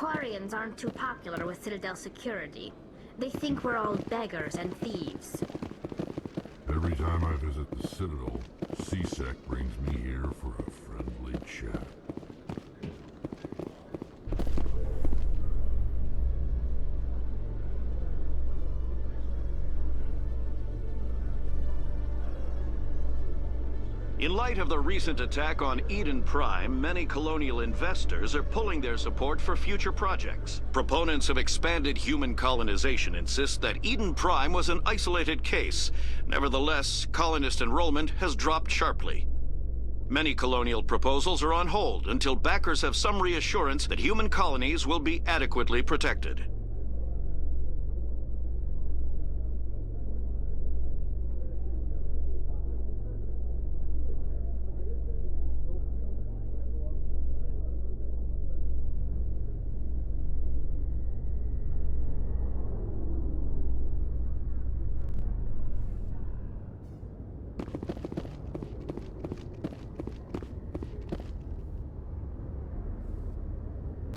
Quarians aren't too popular with Citadel security. They think we're all beggars and thieves. Every time I visit the Citadel, C-Sec brings me here for a friendly chat. In light of the recent attack on Eden Prime, many colonial investors are pulling their support for future projects. Proponents of expanded human colonization insist that Eden Prime was an isolated case. Nevertheless, colonist enrollment has dropped sharply. Many colonial proposals are on hold until backers have some reassurance that human colonies will be adequately protected.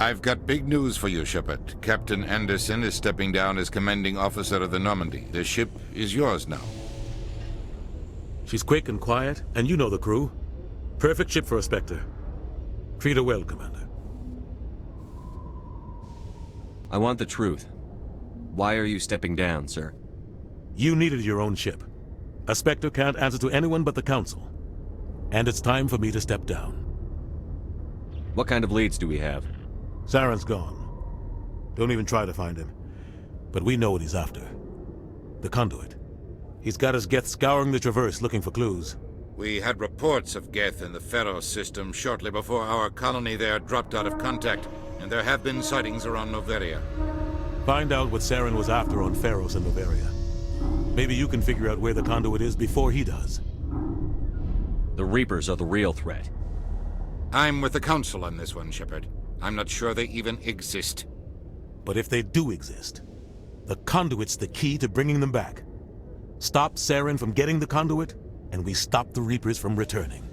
I've got big news for you, Shepard. Captain Anderson is stepping down as commanding officer of the Normandy. The ship is yours now. She's quick and quiet, and you know the crew. Perfect ship for a Spectre. Treat her well, Commander. I want the truth. Why are you stepping down, sir? You needed your own ship. A Spectre can't answer to anyone but the Council. And it's time for me to step down. What kind of leads do we have? Saren's gone. Don't even try to find him. But we know what he's after. The conduit. He's got his Geth scouring the Traverse looking for clues. We had reports of Geth in the Pharos system shortly before our colony there dropped out of contact, and there have been sightings around Noveria. Find out what Saren was after on Pharos and Noveria. Maybe you can figure out where the conduit is before he does. The Reapers are the real threat. I'm with the Council on this one, Shepard. I'm not sure they even exist. But if they do exist, the conduit's the key to bringing them back. Stop Saren from getting the conduit, and we stop the Reapers from returning.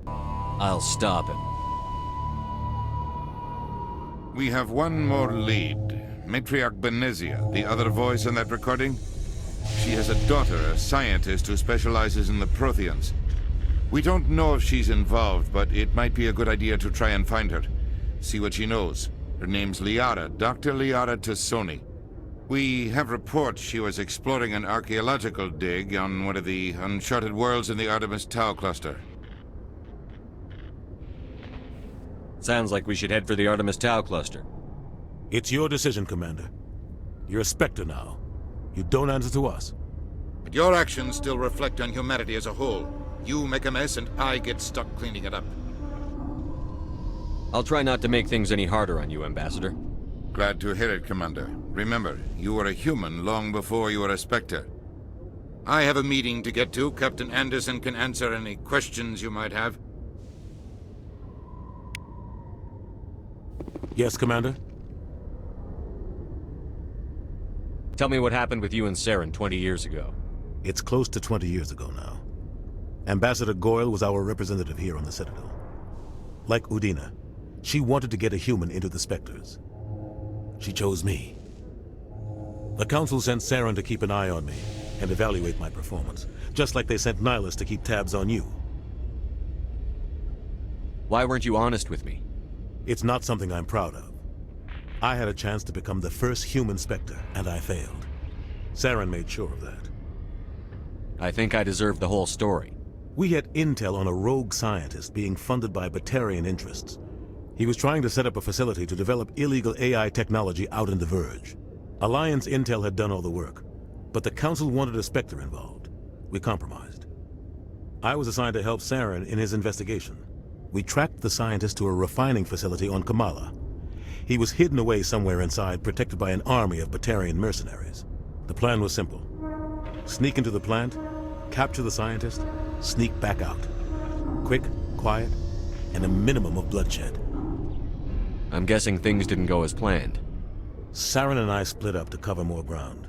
I'll stop him. We have one more lead. Matriarch Benezia, the other voice in that recording. She has a daughter, a scientist who specializes in the Protheans. We don't know if she's involved, but it might be a good idea to try and find her. See what she knows. Her name's Liara, Dr. Liara Tassoni. We have reports she was exploring an archaeological dig on one of the uncharted worlds in the Artemis Tau cluster. Sounds like we should head for the Artemis Tau cluster. It's your decision, Commander. You're a Spectre now. You don't answer to us. But your actions still reflect on humanity as a whole. You make a mess and I get stuck cleaning it up. I'll try not to make things any harder on you, Ambassador. Glad to hear it, Commander. Remember, you were a human long before you were a Spectre. I have a meeting to get to. Captain Anderson can answer any questions you might have. Yes, Commander? Tell me what happened with you and Saren 20 years ago. It's close to 20 years ago now. Ambassador Goyle was our representative here on the Citadel. Like Udina, she wanted to get a human into the Spectres. She chose me. The Council sent Saren to keep an eye on me and evaluate my performance, just like they sent Nihilus to keep tabs on you. Why weren't you honest with me? It's not something I'm proud of. I had a chance to become the first human Spectre, and I failed. Saren made sure of that. I think I deserve the whole story. We had intel on a rogue scientist being funded by Batarian interests. He was trying to set up a facility to develop illegal AI technology out in the Verge. Alliance intel had done all the work, but the Council wanted a Spectre involved. We compromised. I was assigned to help Saren in his investigation. We tracked the scientist to a refining facility on Kamala. He was hidden away somewhere inside, protected by an army of Batarian mercenaries. The plan was simple. Sneak into the plant, capture the scientist, sneak back out. Quick, quiet, and a minimum of bloodshed. I'm guessing things didn't go as planned. Saren and I split up to cover more ground.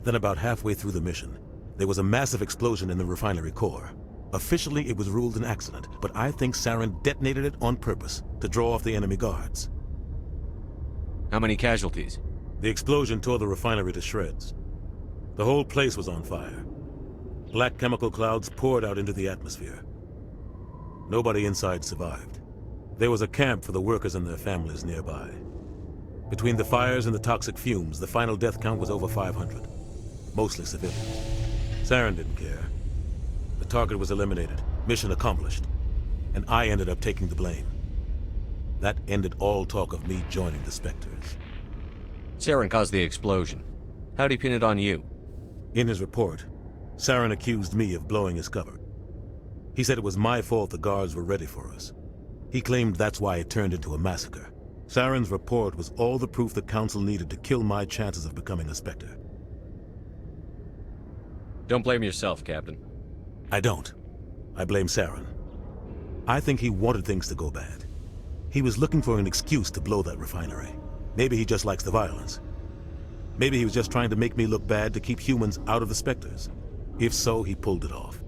Then about halfway through the mission, there was a massive explosion in the refinery core. Officially, it was ruled an accident, but I think Saren detonated it on purpose to draw off the enemy guards. How many casualties? The explosion tore the refinery to shreds. The whole place was on fire. Black chemical clouds poured out into the atmosphere. Nobody inside survived. There was a camp for the workers and their families nearby. Between the fires and the toxic fumes, the final death count was over 500. Mostly civilians. Saren didn't care. The target was eliminated, mission accomplished, and I ended up taking the blame. That ended all talk of me joining the Spectres. Saren caused the explosion. How'd he pin it on you? In his report, Saren accused me of blowing his cover. He said it was my fault the guards were ready for us. He claimed that's why it turned into a massacre. Saren's report was all the proof the Council needed to kill my chances of becoming a Spectre. Don't blame yourself, Captain. I don't. I blame Saren. I think he wanted things to go bad. He was looking for an excuse to blow that refinery. Maybe he just likes the violence. Maybe he was just trying to make me look bad to keep humans out of the Spectres. If so, he pulled it off.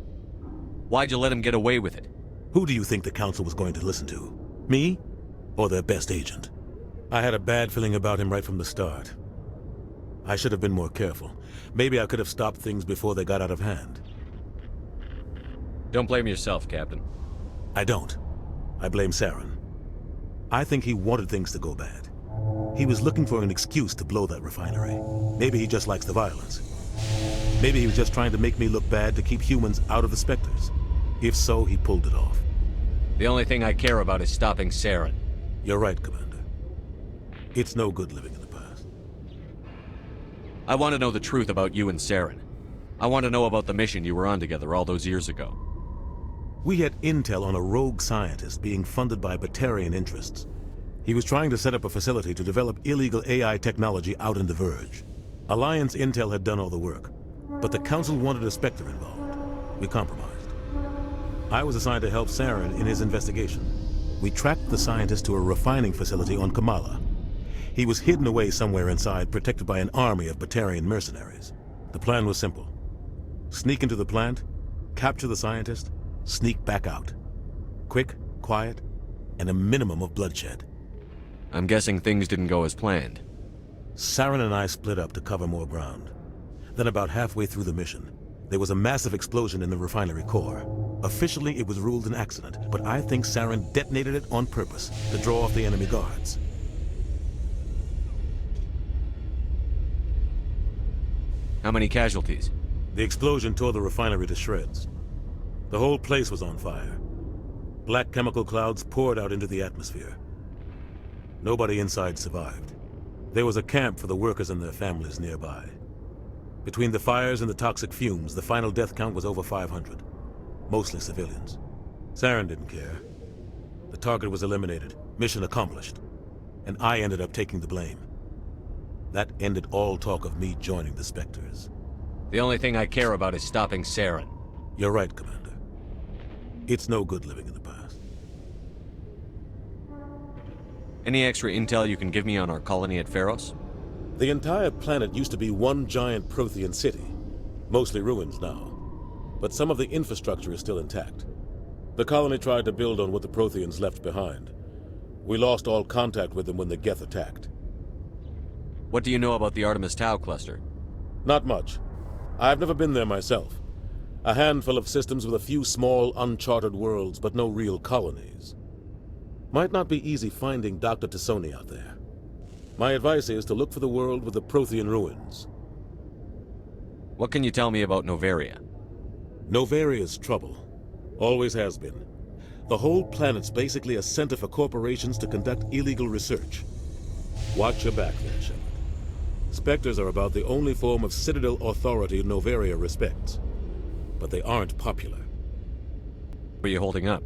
Why'd you let him get away with it? Who do you think the Council was going to listen to? Me? Or their best agent? I had a bad feeling about him right from the start. I should have been more careful. Maybe I could have stopped things before they got out of hand. Don't blame yourself, Captain. I don't. I blame Saren. I think he wanted things to go bad. He was looking for an excuse to blow that refinery. Maybe he just likes the violence. Maybe he was just trying to make me look bad to keep humans out of the Spectres. If so, he pulled it off. The only thing I care about is stopping Saren. You're right, Commander. It's no good living in the past. I want to know the truth about you and Saren. I want to know about the mission you were on together all those years ago. We had intel on a rogue scientist being funded by Batarian interests. He was trying to set up a facility to develop illegal AI technology out in the Verge. Alliance intel had done all the work, but the Council wanted a Spectre involved. We compromised. I was assigned to help Saren in his investigation. We tracked the scientist to a refining facility on Kamala. He was hidden away somewhere inside, protected by an army of Batarian mercenaries. The plan was simple. Sneak into the plant, capture the scientist, sneak back out. Quick, quiet, and a minimum of bloodshed. I'm guessing things didn't go as planned. Saren and I split up to cover more ground. Then about halfway through the mission, there was a massive explosion in the refinery core. Officially, it was ruled an accident, but I think Saren detonated it on purpose to draw off the enemy guards. How many casualties? The explosion tore the refinery to shreds. The whole place was on fire. Black chemical clouds poured out into the atmosphere. Nobody inside survived. There was a camp for the workers and their families nearby. Between the fires and the toxic fumes, the final death count was over 500. Mostly civilians. Saren didn't care. The target was eliminated, mission accomplished, and I ended up taking the blame. That ended all talk of me joining the Spectres. The only thing I care about is stopping Saren. You're right, Commander. It's no good living in the past. Any extra intel you can give me on our colony at Pharos? The entire planet used to be one giant Prothean city. Mostly ruins now. But some of the infrastructure is still intact. The colony tried to build on what the Protheans left behind. We lost all contact with them when the Geth attacked. What do you know about the Artemis Tau cluster? Not much. I've never been there myself. A handful of systems with a few small, uncharted worlds, but no real colonies. Might not be easy finding Dr. Tassoni out there. My advice is to look for the world with the Prothean ruins. What can you tell me about Novaria? Novaria's trouble. Always has been. The whole planet's basically a center for corporations to conduct illegal research. Watch your back there, Shepard. Spectres are about the only form of Citadel authority Novaria respects. But they aren't popular. Were you holding up?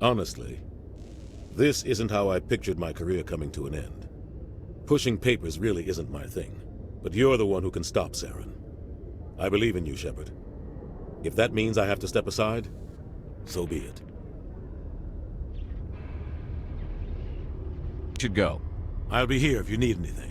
Honestly, this isn't how I pictured my career coming to an end. Pushing papers really isn't my thing. But you're the one who can stop Saren. I believe in you, Shepard. If that means I have to step aside, so be it. You should go. I'll be here if you need anything.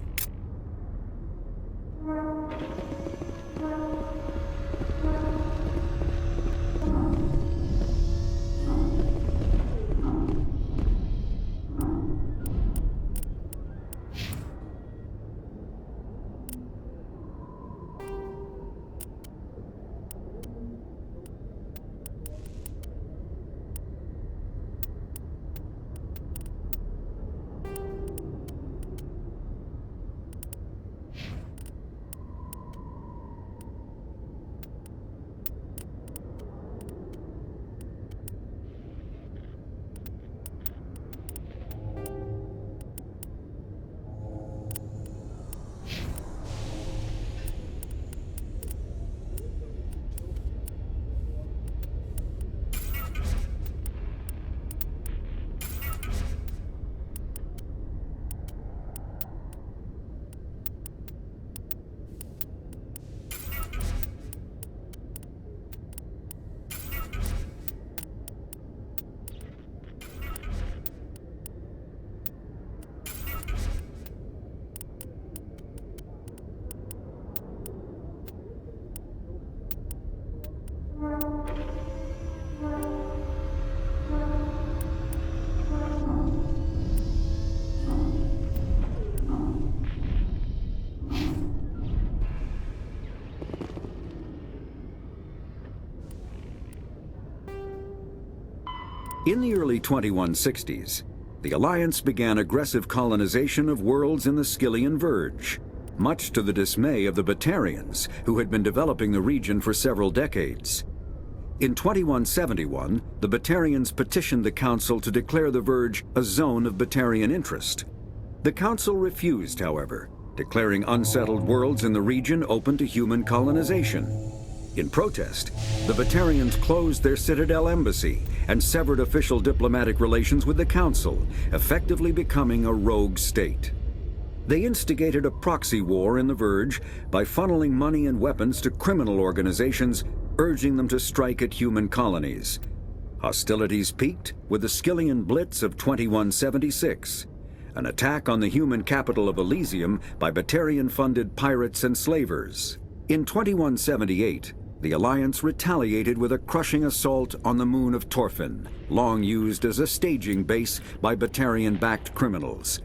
In the early 2160s, the Alliance began aggressive colonization of worlds in the Skyllian Verge, much to the dismay of the Batarians, who had been developing the region for several decades. In 2171, the Batarians petitioned the Council to declare the Verge a zone of Batarian interest. The Council refused, however, declaring unsettled worlds in the region open to human colonization. In protest, the Batarians closed their Citadel embassy and severed official diplomatic relations with the Council, effectively becoming a rogue state. They instigated a proxy war in the Verge by funneling money and weapons to criminal organizations, urging them to strike at human colonies. Hostilities peaked with the Skyllian Blitz of 2176, an attack on the human capital of Elysium by Batarian-funded pirates and slavers. In 2178, the Alliance retaliated with a crushing assault on the moon of Torfin, long used as a staging base by Batarian-backed criminals.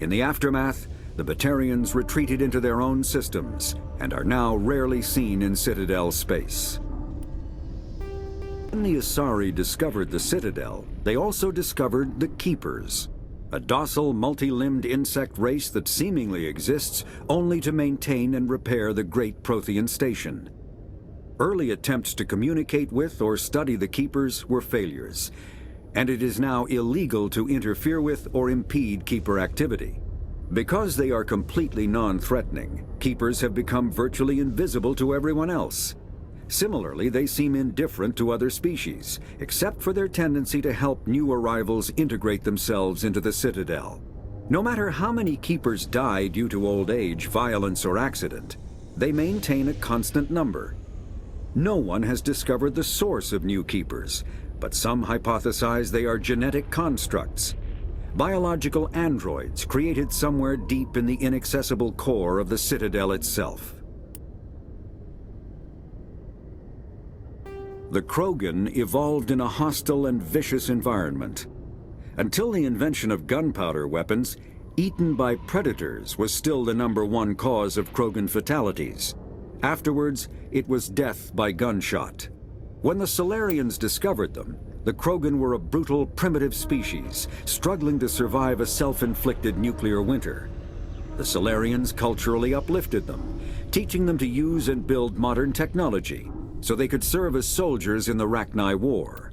In the aftermath, the Batarians retreated into their own systems and are now rarely seen in Citadel space. When the Asari discovered the Citadel, they also discovered the Keepers, a docile, multi-limbed insect race that seemingly exists only to maintain and repair the Great Prothean Station. Early attempts to communicate with or study the Keepers were failures, and it is now illegal to interfere with or impede Keeper activity. Because they are completely non-threatening, Keepers have become virtually invisible to everyone else. Similarly, they seem indifferent to other species, except for their tendency to help new arrivals integrate themselves into the Citadel. No matter how many Keepers die due to old age, violence, or accident, they maintain a constant number. No one has discovered the source of new Keepers, but some hypothesize they are genetic constructs, biological androids created somewhere deep in the inaccessible core of the Citadel itself. The Krogan evolved in a hostile and vicious environment. Until the invention of gunpowder weapons, eaten by predators was still the #1 cause of Krogan fatalities. Afterwards, it was death by gunshot. When the Solarians discovered them, the Krogan were a brutal, primitive species, struggling to survive a self-inflicted nuclear winter. The Solarians culturally uplifted them, teaching them to use and build modern technology, so they could serve as soldiers in the Rachni War.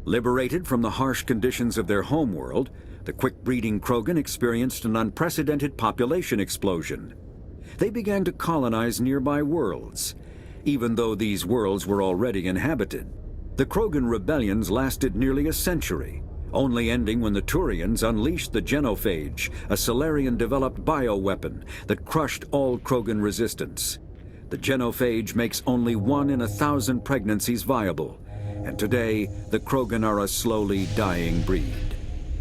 Liberated from the harsh conditions of their homeworld, the quick-breeding Krogan experienced an unprecedented population explosion. They began to colonize nearby worlds, even though these worlds were already inhabited. The Krogan rebellions lasted nearly a century, only ending when the Turians unleashed the Genophage, a Solarian-developed bioweapon that crushed all Krogan resistance. The Genophage makes only 1 in 1,000 pregnancies viable, and today the Krogan are a slowly dying breed.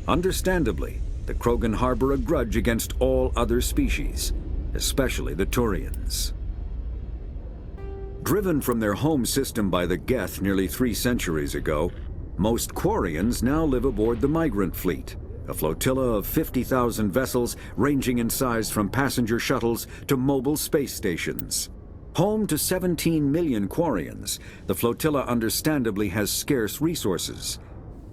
Understandably, the Krogan harbor a grudge against all other species, especially the Turians. Driven from their home system by the Geth nearly 3 centuries ago, most Quarians now live aboard the Migrant Fleet, a flotilla of 50,000 vessels ranging in size from passenger shuttles to mobile space stations. Home to 17 million Quarians, the flotilla understandably has scarce resources.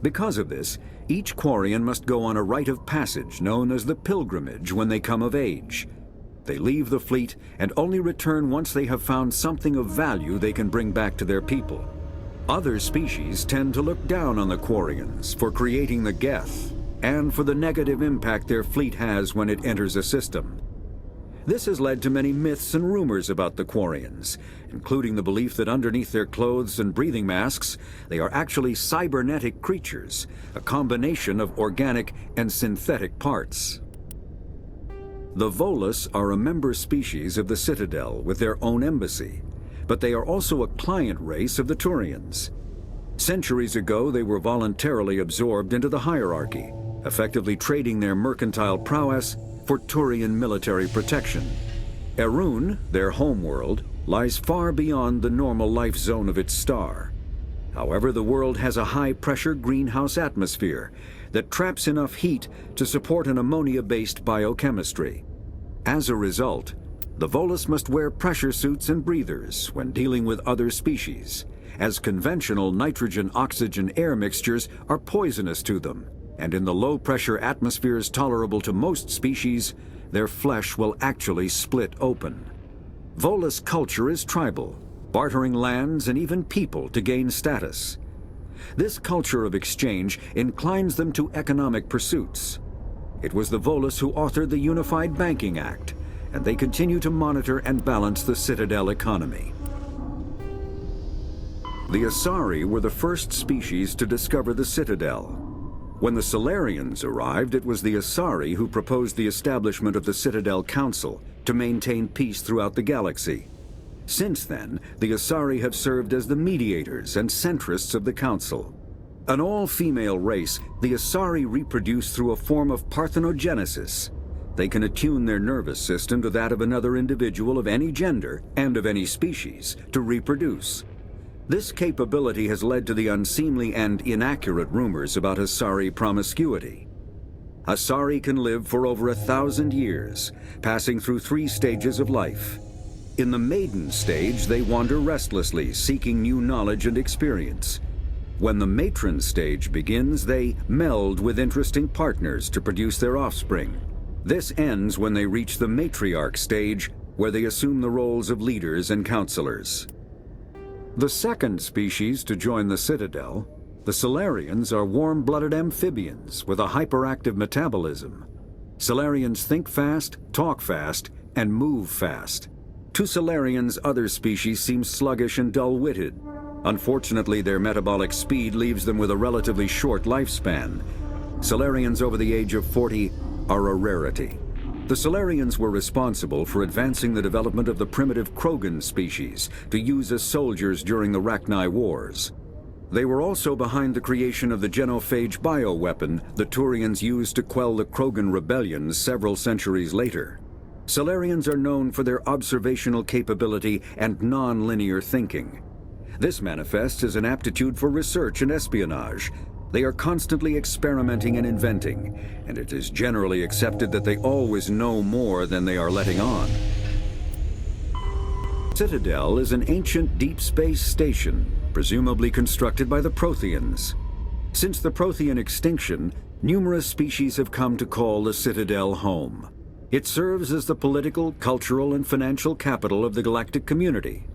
Because of this, each Quarian must go on a rite of passage known as the Pilgrimage when they come of age. They leave the fleet and only return once they have found something of value they can bring back to their people. Other species tend to look down on the Quarians for creating the Geth and for the negative impact their fleet has when it enters a system. This has led to many myths and rumors about the Quarians, including the belief that underneath their clothes and breathing masks, they are actually cybernetic creatures, a combination of organic and synthetic parts. The Volus are a member species of the Citadel with their own embassy, but they are also a client race of the Turians. Centuries ago, they were voluntarily absorbed into the hierarchy, effectively trading their mercantile prowess for Turian military protection. Erun, their homeworld, lies far beyond the normal life zone of its star. However, the world has a high-pressure greenhouse atmosphere that traps enough heat to support an ammonia-based biochemistry. As a result, The Volus must wear pressure suits and breathers when dealing with other species, as conventional nitrogen-oxygen-air mixtures are poisonous to them, and in the low-pressure atmospheres tolerable to most species, their flesh will actually split open. Volus culture is tribal, bartering lands and even people to gain status. This culture of exchange inclines them to economic pursuits. It was the Volus who authored the Unified Banking Act, and they continue to monitor and balance the Citadel economy. The Asari were the first species to discover the Citadel. When the Solarians arrived, it was the Asari who proposed the establishment of the Citadel Council to maintain peace throughout the galaxy. Since then, the Asari have served as the mediators and centrists of the Council. An all-female race, the Asari reproduce through a form of parthenogenesis. They can attune their nervous system to that of another individual of any gender and of any species to reproduce. This capability has led to the unseemly and inaccurate rumors about Asari promiscuity. Asari can live for over 1,000 years, passing through 3 stages of life. In the maiden stage, they wander restlessly, seeking new knowledge and experience. When the matron stage begins, they meld with interesting partners to produce their offspring. This ends when they reach the matriarch stage, where they assume the roles of leaders and counselors. The second species to join the Citadel, the Solarians, are warm-blooded amphibians with a hyperactive metabolism. Solarians think fast, talk fast, and move fast. To Solarians, other species seem sluggish and dull-witted. Unfortunately, their metabolic speed leaves them with a relatively short lifespan. Solarians over the age of 40 are a rarity. The Solarians were responsible for advancing the development of the primitive Krogan species to use as soldiers during the Rachni Wars. They were also behind the creation of the genophage bioweapon the Turians used to quell the Krogan rebellions several centuries later. Solarians are known for their observational capability and non-linear thinking. This manifests as an aptitude for research and espionage. They are constantly experimenting and inventing, and it is generally accepted that they always know more than they are letting on. Citadel is an ancient deep space station, presumably constructed by the Protheans. Since the Prothean extinction, numerous species have come to call the Citadel home. It serves as the political, cultural, and financial capital of the galactic community.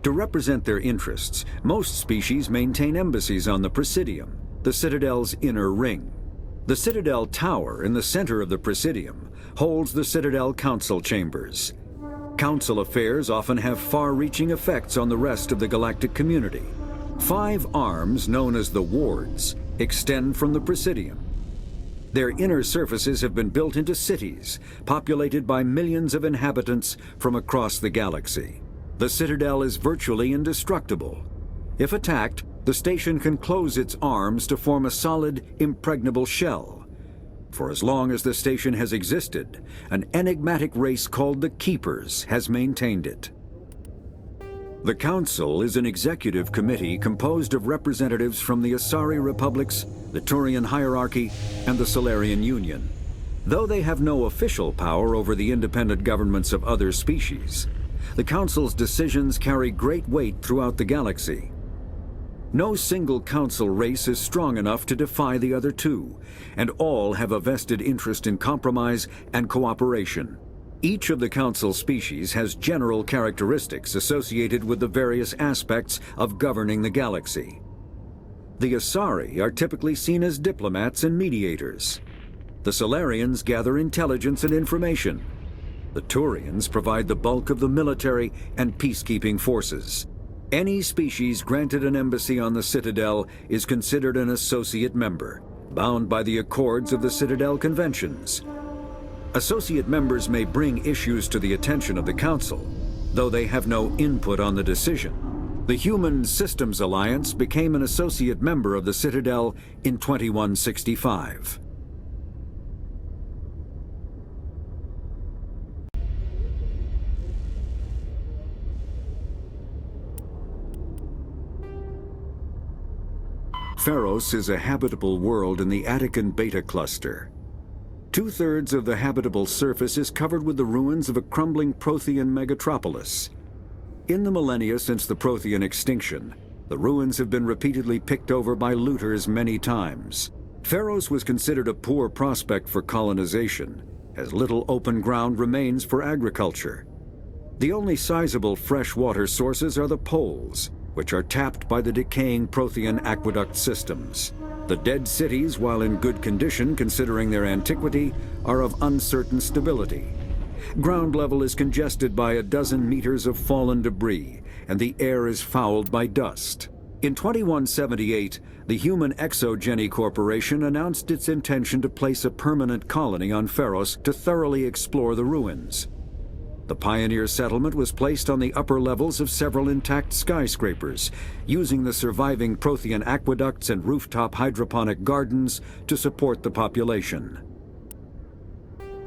To represent their interests, most species maintain embassies on the Presidium, the Citadel's inner ring. The Citadel Tower in the center of the Presidium holds the Citadel Council chambers. Council affairs often have far-reaching effects on the rest of the galactic community. 5 arms, known as the Wards, extend from the Presidium. Their inner surfaces have been built into cities, populated by millions of inhabitants from across the galaxy. The Citadel is virtually indestructible. If attacked, the station can close its arms to form a solid, impregnable shell. For as long as the station has existed, an enigmatic race called the Keepers has maintained it. The Council is an executive committee composed of representatives from the Asari Republics, the Turian Hierarchy, and the Solarian Union. Though they have no official power over the independent governments of other species, the Council's decisions carry great weight throughout the galaxy. No single Council race is strong enough to defy the other 2, and all have a vested interest in compromise and cooperation. Each of the Council species has general characteristics associated with the various aspects of governing the galaxy. The Asari are typically seen as diplomats and mediators. The Solarians gather intelligence and information. The Turians provide the bulk of the military and peacekeeping forces. Any species granted an embassy on the Citadel is considered an associate member, bound by the accords of the Citadel Conventions. Associate members may bring issues to the attention of the Council, though they have no input on the decision. The Human Systems Alliance became an associate member of the Citadel in 2165. Pharos is a habitable world in the Attican Beta Cluster. 2/3 of the habitable surface is covered with the ruins of a crumbling Prothean megatropolis. In the millennia since the Prothean extinction, the ruins have been repeatedly picked over by looters many times. Pharos was considered a poor prospect for colonization, as little open ground remains for agriculture. The only sizable freshwater sources are the poles, which are tapped by the decaying Prothean aqueduct systems. The dead cities, while in good condition considering their antiquity, are of uncertain stability. Ground level is congested by a dozen meters of fallen debris, and the air is fouled by dust. In 2178, the Human Exogeny Corporation announced its intention to place a permanent colony on Pharos to thoroughly explore the ruins. The pioneer settlement was placed on the upper levels of several intact skyscrapers, using the surviving Prothean aqueducts and rooftop hydroponic gardens to support the population.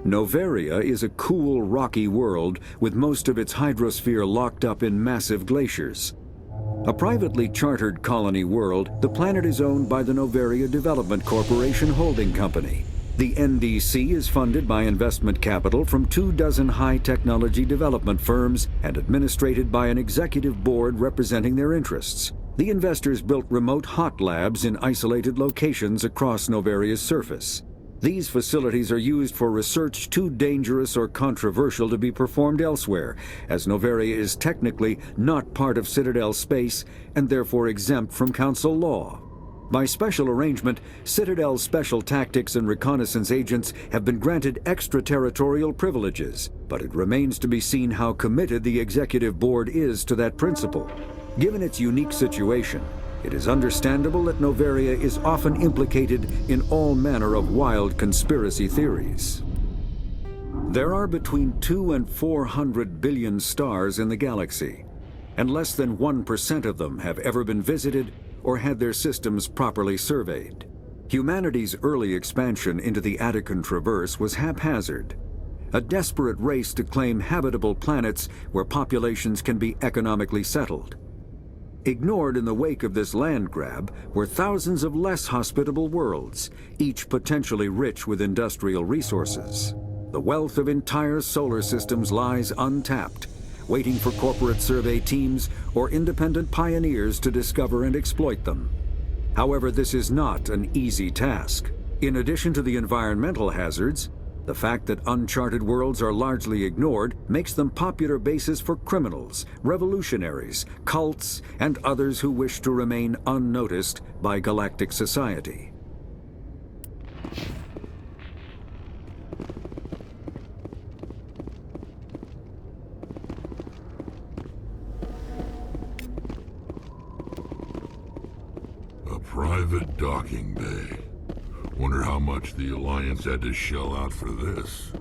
Noveria is a cool, rocky world with most of its hydrosphere locked up in massive glaciers. A privately chartered colony world, the planet is owned by the Noveria Development Corporation Holding Company. The NDC is funded by investment capital from 24 high-technology development firms and administrated by an executive board representing their interests. The investors built remote hot labs in isolated locations across Noveria's surface. These facilities are used for research too dangerous or controversial to be performed elsewhere, as Noveria is technically not part of Citadel space and therefore exempt from Council law. By special arrangement, Citadel's special tactics and reconnaissance agents have been granted extraterritorial privileges, but it remains to be seen how committed the executive board is to that principle. Given its unique situation, it is understandable that Noveria is often implicated in all manner of wild conspiracy theories. There are between 200 and 400 billion stars in the galaxy, and less than 1% of them have ever been visited or had their systems properly surveyed. Humanity's early expansion into the Attican Traverse was haphazard, a desperate race to claim habitable planets where populations can be economically settled. Ignored in the wake of this land grab were thousands of less hospitable worlds, each potentially rich with industrial resources. The wealth of entire solar systems lies untapped, waiting for corporate survey teams or independent pioneers to discover and exploit them. However, this is not an easy task. In addition to the environmental hazards, the fact that uncharted worlds are largely ignored makes them popular bases for criminals, revolutionaries, cults, and others who wish to remain unnoticed by galactic society. A private docking bay. Wonder how much the Alliance had to shell out for this.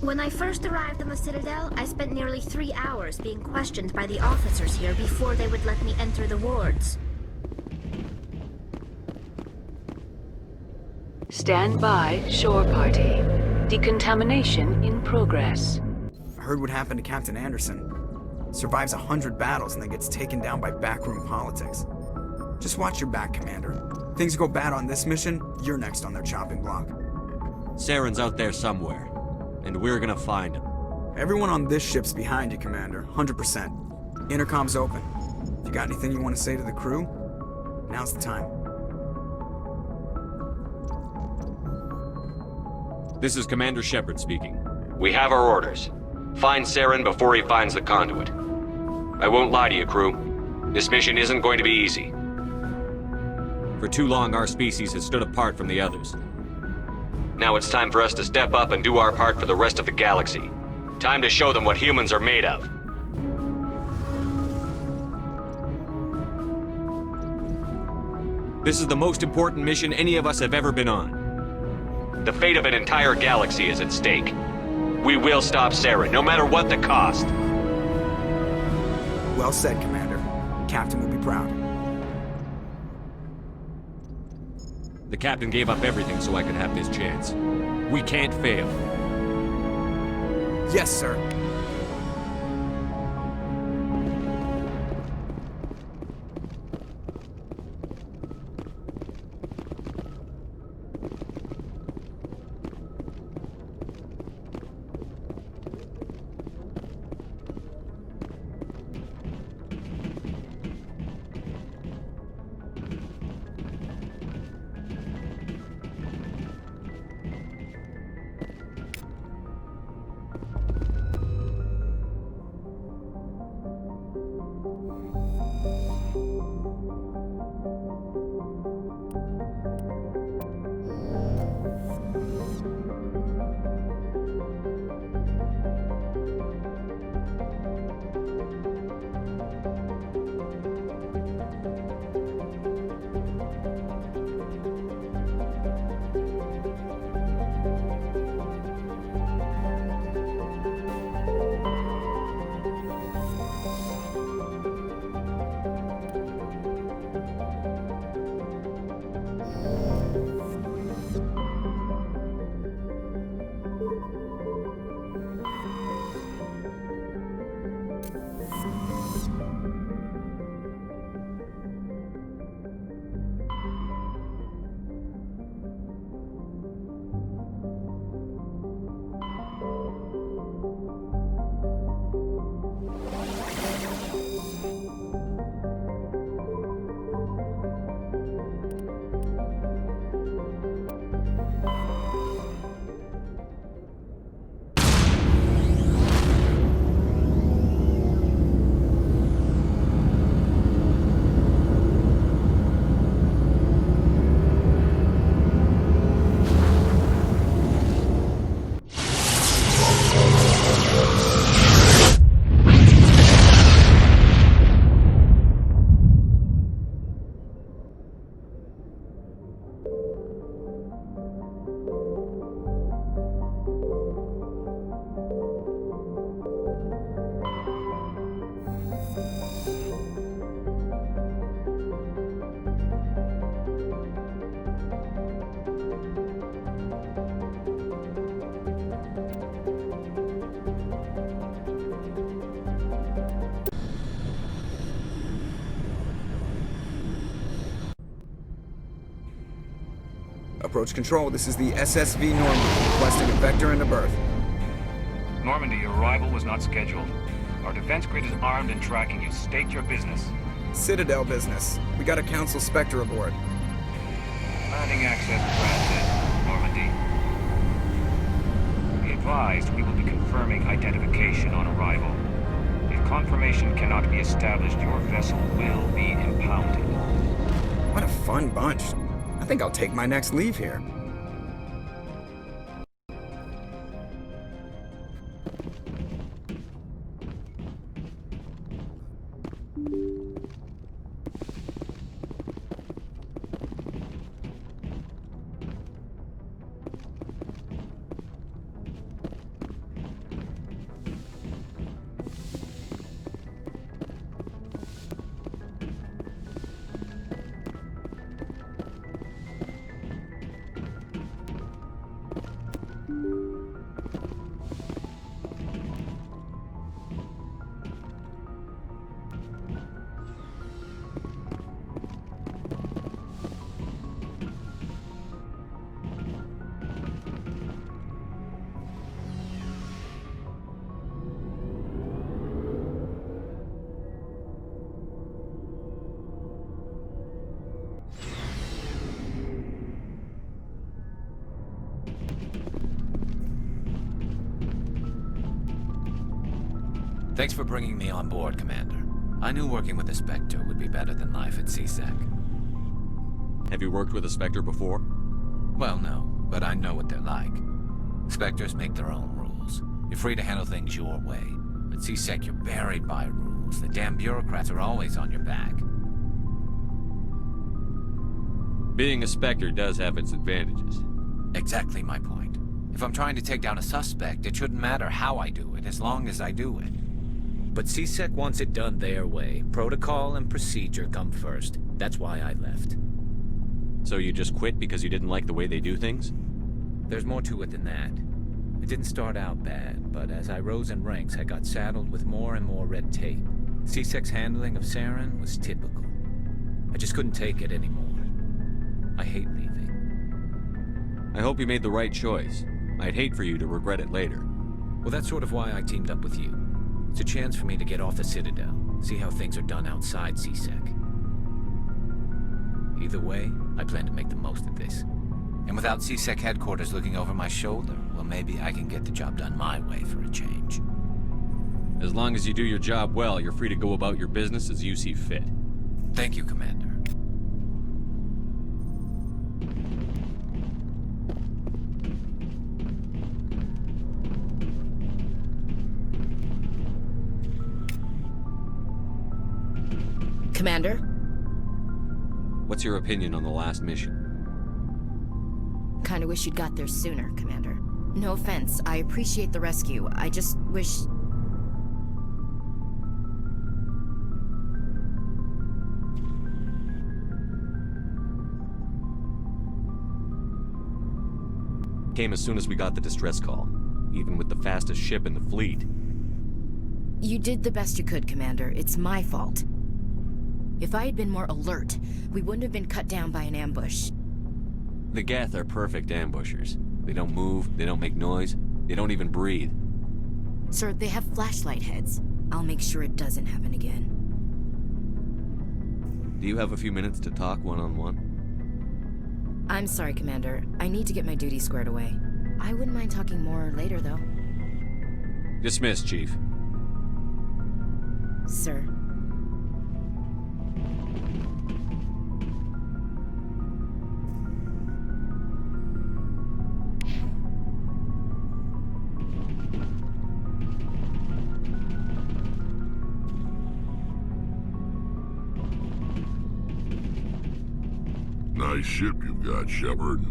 When I first arrived on the Citadel, I spent nearly 3 hours being questioned by the officers here before they would let me enter the wards. Stand by, shore party. Decontamination in progress. I heard what happened to Captain Anderson. Survives 100 battles and then gets taken down by backroom politics. Just watch your back, Commander. Things go bad on this mission, you're next on their chopping block. Saren's out there somewhere, and we're gonna find him. Everyone on this ship's behind you, Commander, 100%. Intercom's open. If you got anything you want to say to the crew, now's the time. This is Commander Shepard speaking. We have our orders. Find Saren before he finds the conduit. I won't lie to you, crew. This mission isn't going to be easy. For too long, our species has stood apart from the others. Now it's time for us to step up and do our part for the rest of the galaxy. Time to show them what humans are made of. This is the most important mission any of us have ever been on. The fate of an entire galaxy is at stake. We will stop Saren, no matter what the cost. Well said, Commander. Captain will be proud. The captain gave up everything so I could have this chance. We can't fail. Yes, sir. Approach control, this is the SSV Normandy, requesting a vector and a berth. Normandy, your arrival was not scheduled. Our defense grid is armed and tracking you. State your business. Citadel business. We got a Council Spectre aboard. Landing access granted, Normandy. Be advised, we will be confirming identification on arrival. If confirmation cannot be established, your vessel will be impounded. What a fun bunch. I think I'll take my next leave here. Thanks for bringing me on board, Commander. I knew working with a Spectre would be better than life at CSEC. Have you worked with a Spectre before? Well, no, but I know what they're like. Spectres make their own rules. You're free to handle things your way. At CSEC, you're buried by rules. The damn bureaucrats are always on your back. Being a Spectre does have its advantages. Exactly my point. If I'm trying to take down a suspect, it shouldn't matter how I do it, as long as I do it. But CSEC wants it done their way. Protocol and procedure come first. That's why I left. So you just quit because you didn't like the way they do things? There's more to it than that. It didn't start out bad, but as I rose in ranks, I got saddled with more and more red tape. CSEC's handling of Saren was typical. I just couldn't take it anymore. I hate leaving. I hope you made the right choice. I'd hate for you to regret it later. Well, that's sort of why I teamed up with you. It's a chance for me to get off the Citadel, see how things are done outside CSEC. Either way, I plan to make the most of this. And without CSEC headquarters looking over my shoulder, well, maybe I can get the job done my way for a change. As long as you do your job well, you're free to go about your business as you see fit. Thank you, Commander. Commander? What's your opinion on the last mission? Kinda wish you'd got there sooner, Commander. No offense, I appreciate the rescue. I just wish... Came as soon as we got the distress call, even with the fastest ship in the fleet. You did the best you could, Commander. It's my fault. If I had been more alert, we wouldn't have been cut down by an ambush. The Geth are perfect ambushers. They don't move, they don't make noise, they don't even breathe. Sir, they have flashlight heads. I'll make sure it doesn't happen again. Do you have a few minutes to talk one-on-one? I'm sorry, Commander. I need to get my duty squared away. I wouldn't mind talking more later, though. Dismissed, Chief. Sir. Nice ship you've got, Shepard.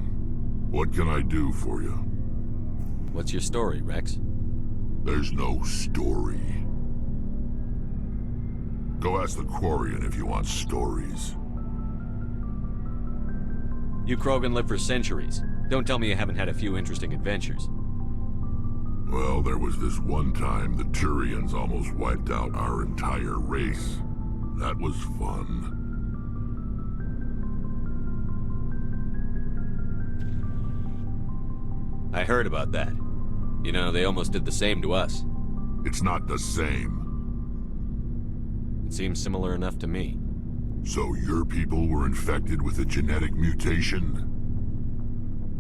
What can I do for you? What's your story, Rex? There's no story. Go ask the Quarian if you want stories. You Krogan live for centuries. Don't tell me you haven't had a few interesting adventures. Well, there was this one time the Turians almost wiped out our entire race. That was fun. I heard about that. You know, they almost did the same to us. It's not the same. It seems similar enough to me. So your people were infected with a genetic mutation?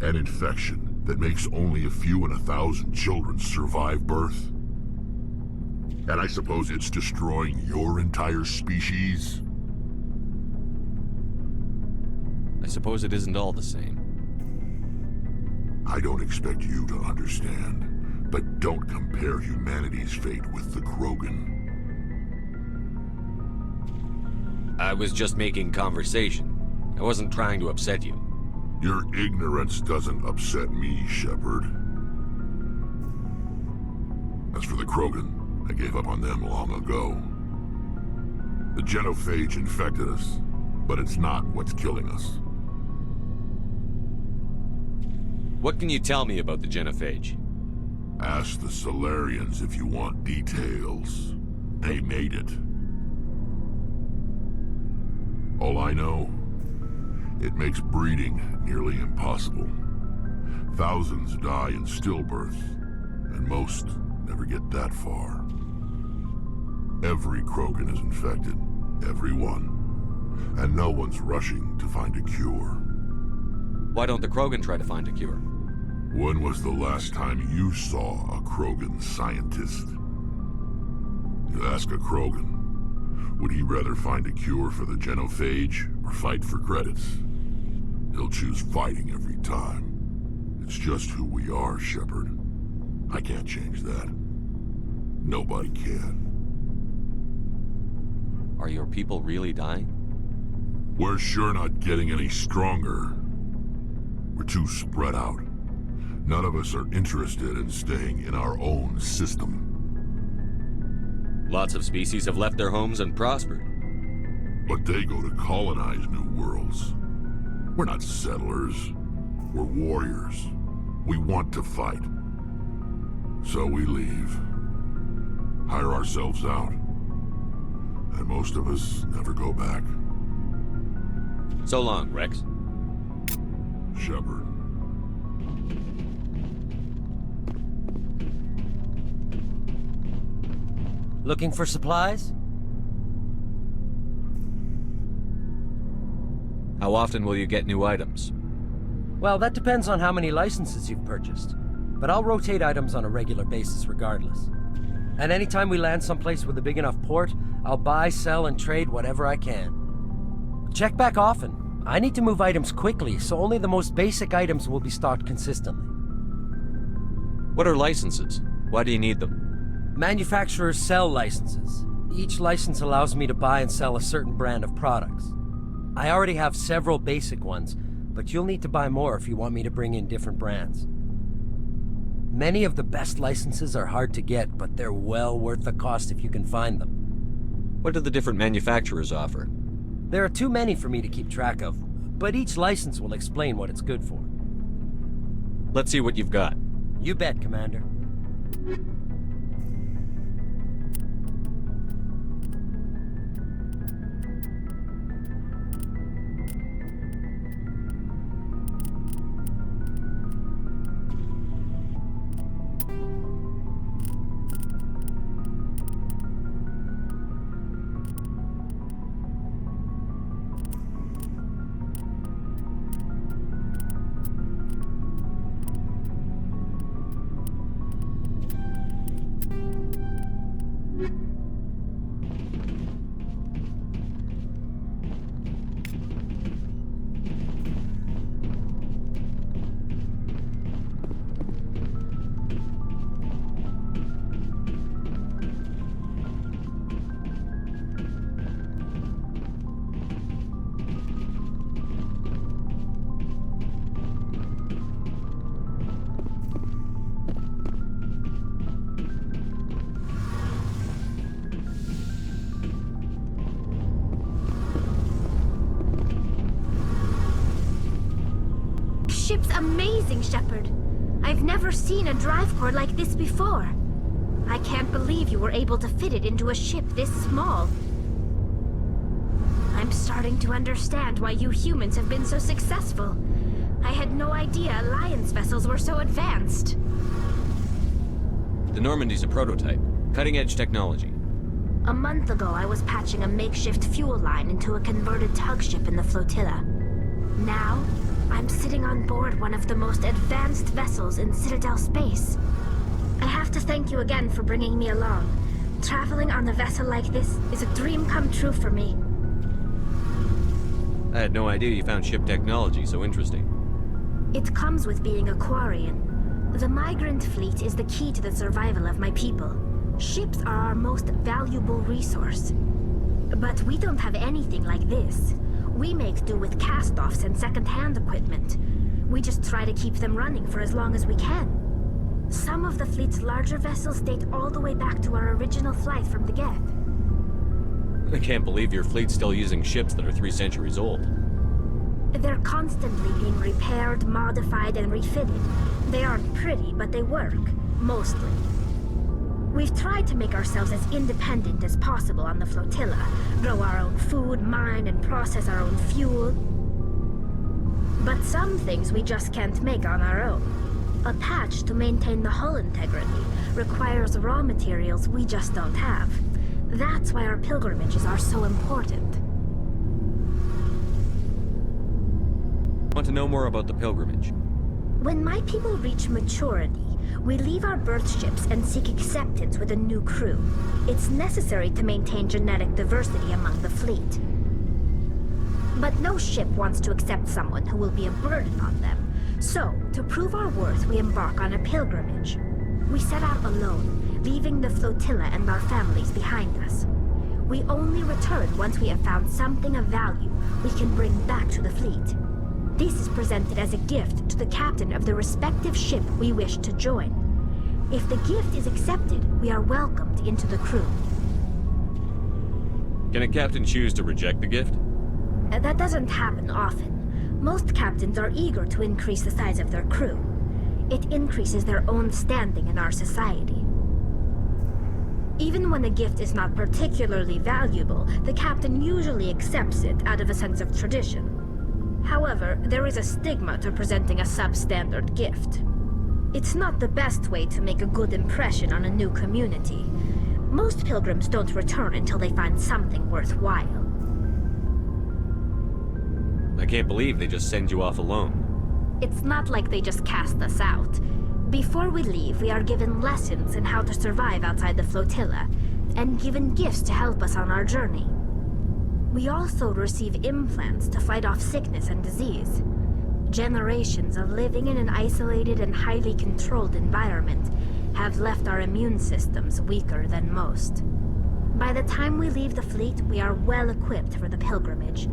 An infection that makes only a few in 1,000 children survive birth? And I suppose it's destroying your entire species? I suppose it isn't all the same. I don't expect you to understand, but don't compare humanity's fate with the Krogan. I was just making conversation. I wasn't trying to upset you. Your ignorance doesn't upset me, Shepard. As for the Krogan, I gave up on them long ago. The genophage infected us, but it's not what's killing us. What can you tell me about the genophage? Ask the Solarians if you want details. They made it. All I know, it makes breeding nearly impossible. Thousands die in stillbirth, and most never get that far. Every Krogan is infected, every one, and no one's rushing to find a cure. Why don't the Krogan try to find a cure? When was the last time you saw a Krogan scientist? You ask a Krogan, would he rather find a cure for the genophage or fight for credits? He'll choose fighting every time. It's just who we are, Shepard. I can't change that. Nobody can. Are your people really dying? We're sure not getting any stronger. We're too spread out. None of us are interested in staying in our own system. Lots of species have left their homes and prospered. But they go to colonize new worlds. We're not settlers. We're warriors. We want to fight. So we leave. Hire ourselves out. And most of us never go back. So long, Rex. Shepard. Looking for supplies? How often will you get new items? Well, that depends on how many licenses you've purchased. But I'll rotate items on a regular basis regardless. And anytime we land someplace with a big enough port, I'll buy, sell, and trade whatever I can. Check back often. I need to move items quickly, so only the most basic items will be stocked consistently. What are licenses? Why do you need them? Manufacturers sell licenses. Each license allows me to buy and sell a certain brand of products. I already have several basic ones, but you'll need to buy more if you want me to bring in different brands. Many of the best licenses are hard to get, but they're well worth the cost if you can find them. What do the different manufacturers offer? There are too many for me to keep track of, but each license will explain what it's good for. Let's see what you've got. You bet, Commander. Ship's amazing, Shepard. I've never seen a drive core like this before. I can't believe you were able to fit it into a ship this small. I'm starting to understand why you humans have been so successful. I had no idea Alliance vessels were so advanced. The Normandy's a prototype. Cutting-edge technology. A month ago, I was patching a makeshift fuel line into a converted tug ship in the flotilla. Now, I'm sitting on board one of the most advanced vessels in Citadel space. I have to thank you again for bringing me along. Traveling on a vessel like this is a dream come true for me. I had no idea you found ship technology so interesting. It comes with being a Quarian. The migrant fleet is the key to the survival of my people. Ships are our most valuable resource. But we don't have anything like this. We make do with cast-offs and second-hand equipment. We just try to keep them running for as long as we can. Some of the fleet's larger vessels date all the way back to our original flight from the Geth. I can't believe your fleet's still using ships that are 3 centuries old. They're constantly being repaired, modified, and refitted. They aren't pretty, but they work. Mostly. We've tried to make ourselves as independent as possible on the flotilla. Grow our own food, mine, and process our own fuel. But some things we just can't make on our own. A patch to maintain the hull integrity requires raw materials we just don't have. That's why our pilgrimages are so important. Want to know more about the pilgrimage? When my people reach maturity, we leave our birth ships and seek acceptance with a new crew. It's necessary to maintain genetic diversity among the fleet. But no ship wants to accept someone who will be a burden on them. So, to prove our worth, we embark on a pilgrimage. We set out alone, leaving the flotilla and our families behind us. We only return once we have found something of value we can bring back to the fleet. This is presented as a gift to the captain of the respective ship we wish to join. If the gift is accepted, we are welcomed into the crew. Can a captain choose to reject the gift? That doesn't happen often. Most captains are eager to increase the size of their crew. It increases their own standing in our society. Even when the gift is not particularly valuable, the captain usually accepts it out of a sense of tradition. However, there is a stigma to presenting a substandard gift. It's not the best way to make a good impression on a new community. Most pilgrims don't return until they find something worthwhile. I can't believe they just send you off alone. It's not like they just cast us out. Before we leave, we are given lessons in how to survive outside the flotilla, and given gifts to help us on our journey. We also receive implants to fight off sickness and disease. Generations of living in an isolated and highly controlled environment have left our immune systems weaker than most. By the time we leave the fleet, we are well equipped for the pilgrimage.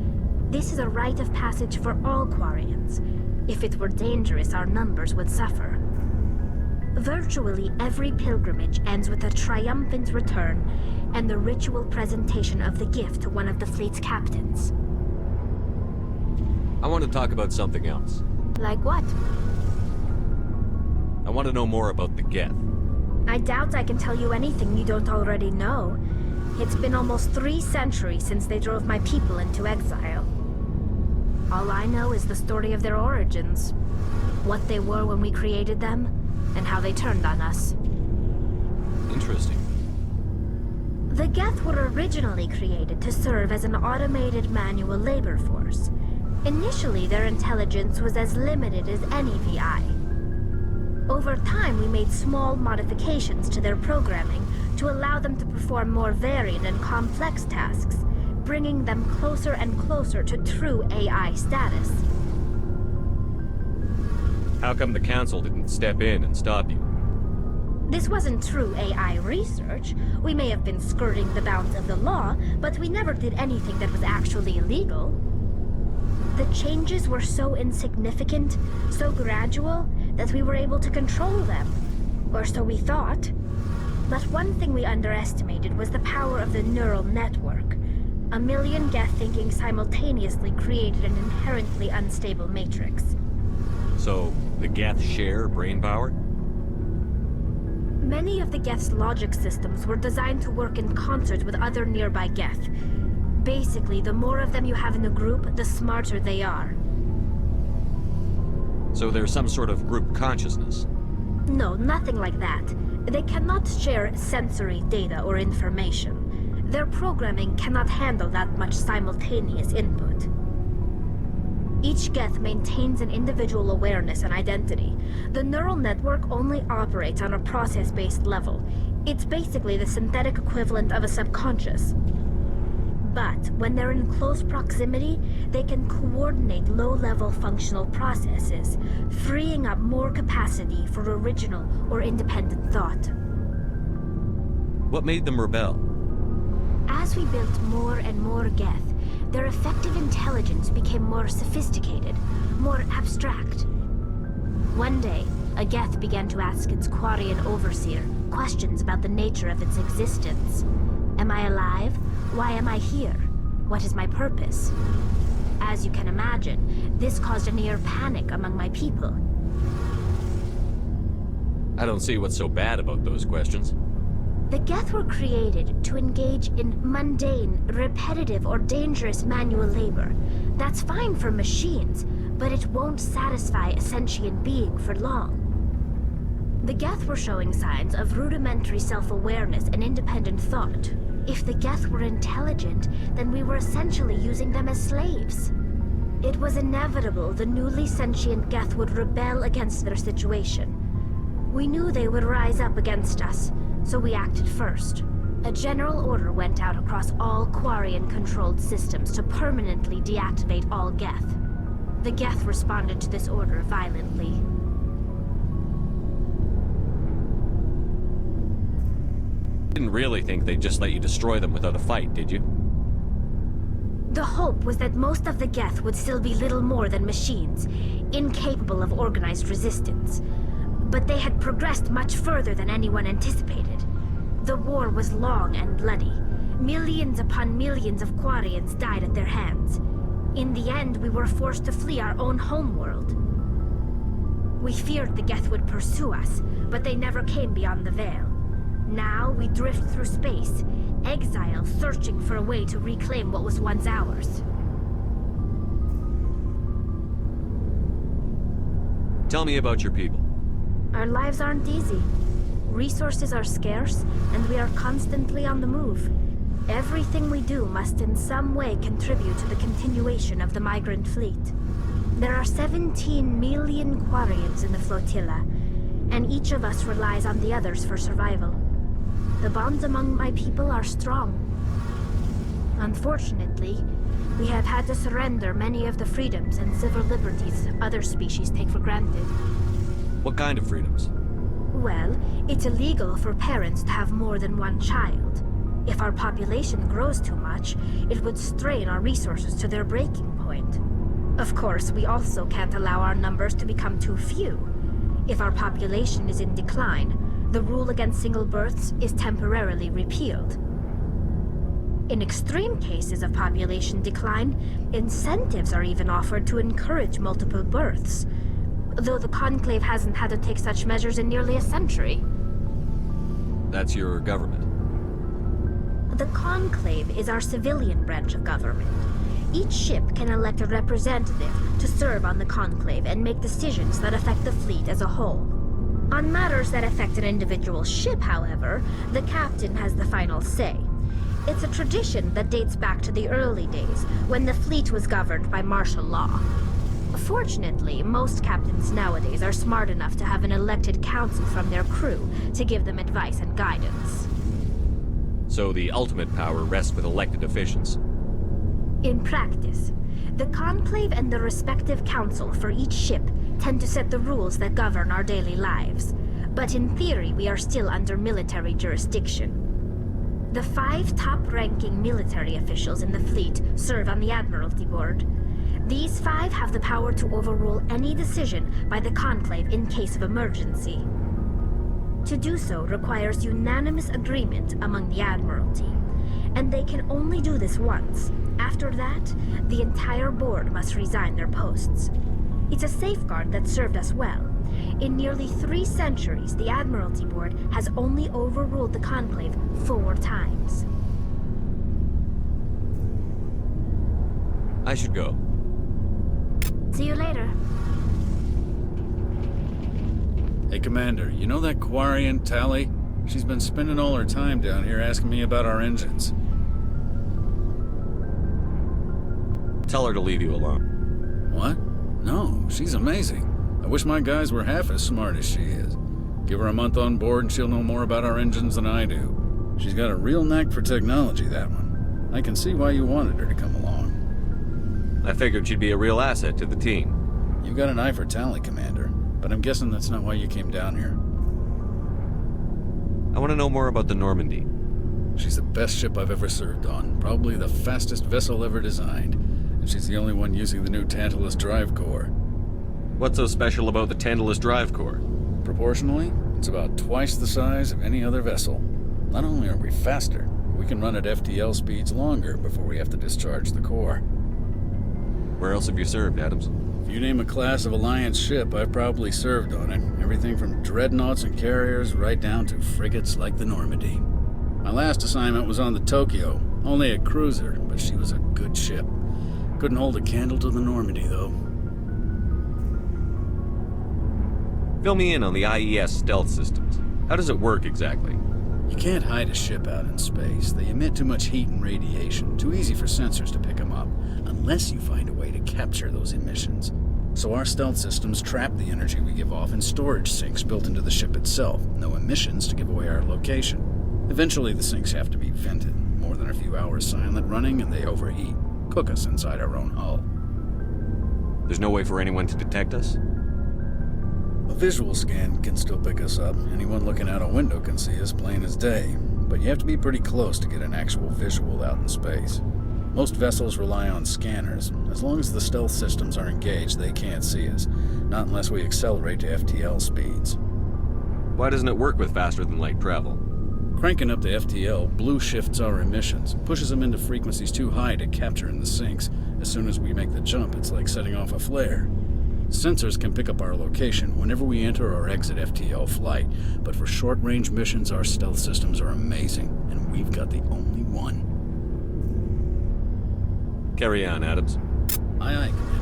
This is a rite of passage for all Quarians. If it were dangerous, our numbers would suffer. Virtually every pilgrimage ends with a triumphant return and the ritual presentation of the gift to one of the fleet's captains. I want to talk about something else. Like what? I want to know more about the Geth. I doubt I can tell you anything you don't already know. It's been almost 3 centuries since they drove my people into exile. All I know is the story of their origins. What they were when we created them, and how they turned on us. Interesting. The Geth were originally created to serve as an automated manual labor force. Initially, their intelligence was as limited as any VI. Over time, we made small modifications to their programming to allow them to perform more varied and complex tasks, bringing them closer and closer to true AI status. How come the Council didn't step in and stop you? This wasn't true AI research. We may have been skirting the bounds of the law, but we never did anything that was actually illegal. The changes were so insignificant, so gradual, that we were able to control them. Or so we thought. But one thing we underestimated was the power of the neural network. 1 million Geth thinking simultaneously created an inherently unstable matrix. So, the Geth share brain power? Many of the Geth's logic systems were designed to work in concert with other nearby Geth. Basically, the more of them you have in a group, the smarter they are. So there's some sort of group consciousness. No, nothing like that. They cannot share sensory data or information. Their programming cannot handle that much simultaneous input. Each Geth maintains an individual awareness and identity. The neural network only operates on a process-based level. It's basically the synthetic equivalent of a subconscious. But when they're in close proximity, they can coordinate low-level functional processes, freeing up more capacity for original or independent thought. What made them rebel? As we built more and more Geth, their effective intelligence became more sophisticated, more abstract. One day, a Geth began to ask its Quarian overseer questions about the nature of its existence. Am I alive? Why am I here? What is my purpose? As you can imagine, this caused a near panic among my people. I don't see what's so bad about those questions. The Geth were created to engage in mundane, repetitive, or dangerous manual labor. That's fine for machines, but it won't satisfy a sentient being for long. The Geth were showing signs of rudimentary self-awareness and independent thought. If the Geth were intelligent, then we were essentially using them as slaves. It was inevitable the newly sentient Geth would rebel against their situation. We knew they would rise up against us, so we acted first. A general order went out across all Quarian-controlled systems to permanently deactivate all Geth. The Geth responded to this order violently. Didn't really think they'd just let you destroy them without a fight, did you? The hope was that most of the Geth would still be little more than machines, incapable of organized resistance. But they had progressed much further than anyone anticipated. The war was long and bloody. Millions upon millions of Quarians died at their hands. In the end, we were forced to flee our own homeworld. We feared the Geth would pursue us, but they never came beyond the Veil. Now we drift through space, exile searching for a way to reclaim what was once ours. Tell me about your people. Our lives aren't easy. Resources are scarce, and we are constantly on the move. Everything we do must in some way contribute to the continuation of the migrant fleet. There are 17 million Quarians in the flotilla, and each of us relies on the others for survival. The bonds among my people are strong. Unfortunately, we have had to surrender many of the freedoms and civil liberties other species take for granted. What kind of freedoms? Well, it's illegal for parents to have more than one child. If our population grows too much, it would strain our resources to their breaking point. Of course, we also can't allow our numbers to become too few. If our population is in decline, the rule against single births is temporarily repealed. In extreme cases of population decline, incentives are even offered to encourage multiple births, though the Conclave hasn't had to take such measures in nearly a century. That's your government. The Conclave is our civilian branch of government. Each ship can elect a representative to serve on the Conclave and make decisions that affect the fleet as a whole. On matters that affect an individual ship, however, the captain has the final say. It's a tradition that dates back to the early days, when the fleet was governed by martial law. Fortunately, most captains nowadays are smart enough to have an elected council from their crew to give them advice and guidance. So the ultimate power rests with elected officials. In practice, the Conclave and the respective council for each ship tend to set the rules that govern our daily lives. But in theory, we are still under military jurisdiction. The 5 top-ranking military officials in the fleet serve on the Admiralty Board. These 5 have the power to overrule any decision by the Conclave in case of emergency. To do so requires unanimous agreement among the Admiralty, and they can only do this once. After that, the entire board must resign their posts. It's a safeguard that served us well. In nearly 3 centuries, the Admiralty Board has only overruled the Conclave 4 times. I should go. See you later. Hey, Commander, you know that Quarian, Tally? She's been spending all her time down here asking me about our engines. Tell her to leave you alone. What? No, she's amazing. I wish my guys were half as smart as she is. Give her a month on board and she'll know more about our engines than I do. She's got a real knack for technology, that one. I can see why you wanted her to come along. I figured she'd be a real asset to the team. You got an eye for Tally, Commander, but I'm guessing that's not why you came down here. I want to know more about the Normandy. She's the best ship I've ever served on, probably the fastest vessel ever designed, and she's the only one using the new Tantalus drive core. What's so special about the Tantalus drive core? Proportionally, it's about twice the size of any other vessel. Not only are we faster, but we can run at FTL speeds longer before we have to discharge the core. Where else have you served, Adams? If you name a class of Alliance ship, I've probably served on it. Everything from dreadnoughts and carriers right down to frigates like the Normandy. My last assignment was on the Tokyo, only a cruiser, but she was a good ship. Couldn't hold a candle to the Normandy, though. Fill me in on the IES stealth systems. How does it work exactly? You can't hide a ship out in space. They emit too much heat and radiation, too easy for sensors to pick them up, unless you find a way to capture those emissions. So our stealth systems trap the energy we give off in storage sinks built into the ship itself. No emissions to give away our location. Eventually the sinks have to be vented. More than a few hours silent running and they overheat. Cook us inside our own hull. There's no way for anyone to detect us? A visual scan can still pick us up. Anyone looking out a window can see us plain as day. But you have to be pretty close to get an actual visual out in space. Most vessels rely on scanners. As long as the stealth systems are engaged, they can't see us. Not unless we accelerate to FTL speeds. Why doesn't it work with faster than light travel? Cranking up to FTL blue shifts our emissions, pushes them into frequencies too high to capture in the sinks. As soon as we make the jump, it's like setting off a flare. Sensors can pick up our location whenever we enter or exit FTL flight, but for short-range missions, our stealth systems are amazing, and we've got the only one. Carry on, Adams. Aye, aye, Commander.